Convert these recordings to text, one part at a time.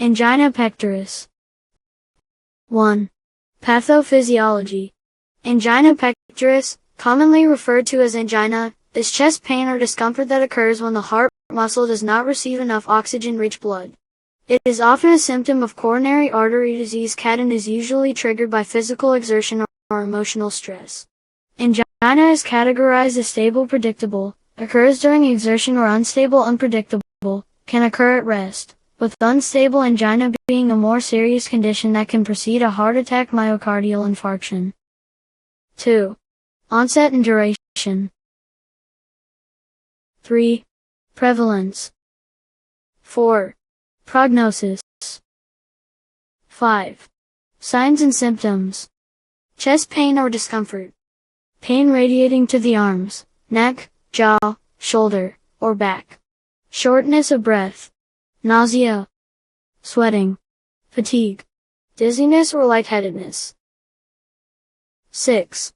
Angina pectoris. 1. Pathophysiology. Angina pectoris, commonly referred to as angina, is chest pain or discomfort that occurs when the heart muscle does not receive enough oxygen-rich blood. It is often a symptom of coronary artery disease CAD and is usually triggered by physical exertion or emotional stress. Angina is categorized as stable predictable, occurs during exertion, or unstable unpredictable, can occur at rest, with unstable angina being a more serious condition that can precede a heart attack myocardial infarction. 2. Onset and duration. 3. Prevalence. 4. Prognosis. 5. Signs and symptoms. Chest pain or discomfort. Pain radiating to the arms, neck, jaw, shoulder, or back. Shortness of breath. Nausea. Sweating. Fatigue. Dizziness or lightheadedness. 6.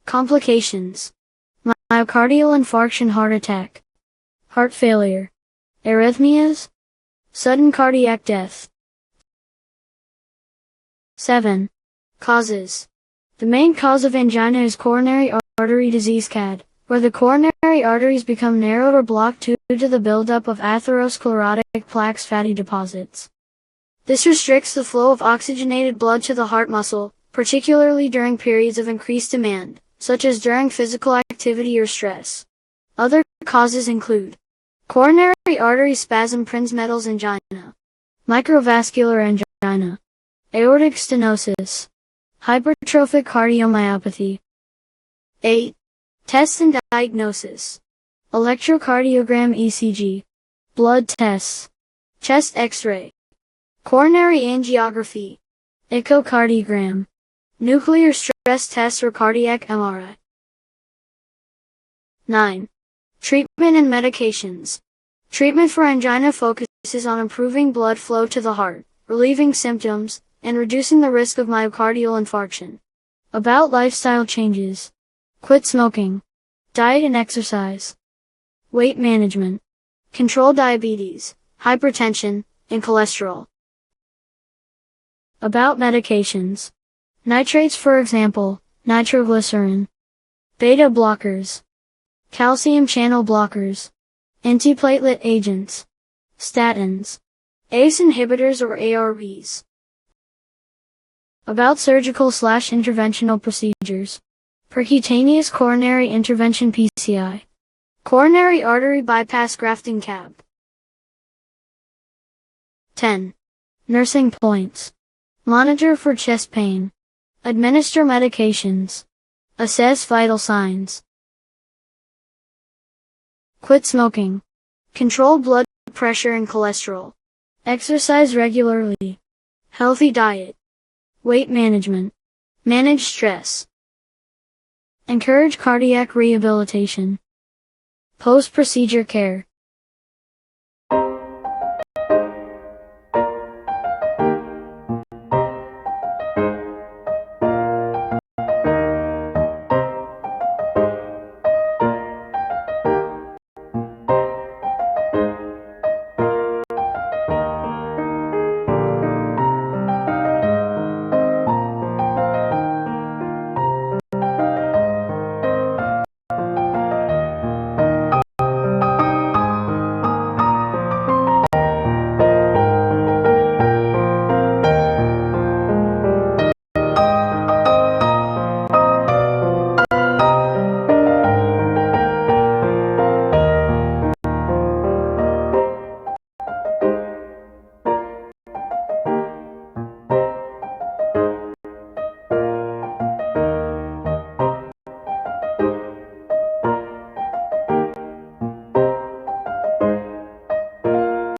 Complications. Myocardial infarction, heart attack. Heart failure. Arrhythmias. Sudden cardiac death. 7. Causes. The main cause of angina is coronary artery disease CAD, where the coronary arteries become narrowed or blocked due to the buildup of atherosclerotic plaques, fatty deposits. This restricts the flow of oxygenated blood to the heart muscle, particularly during periods of increased demand, such as during physical activity or stress. Other causes include coronary artery spasm, Prinzmetal's angina, microvascular angina, aortic stenosis, hypertrophic cardiomyopathy. 8. Tests and diagnosis. Electrocardiogram, ECG, blood tests, chest X-ray, coronary angiography, echocardiogram, nuclear stress tests, or cardiac MRI. 9. Treatment and medications. Treatment for angina focuses on improving blood flow to the heart, relieving symptoms, and reducing the risk of myocardial infarction. About lifestyle changes. Quit smoking. Diet and exercise. Weight management. Control diabetes, hypertension, and cholesterol. About medications. Nitrates, for example, nitroglycerin. Beta blockers. Calcium channel blockers. Antiplatelet agents. Statins. ACE inhibitors or ARBs. About surgical/interventional procedures. Percutaneous coronary intervention, PCI. Coronary artery bypass grafting, CAB. 10. Nursing points. Monitor for chest pain. Administer medications. Assess vital signs. Quit smoking. Control blood pressure and cholesterol. Exercise regularly. Healthy diet. Weight management. Manage stress. Encourage cardiac rehabilitation. Post-procedure care.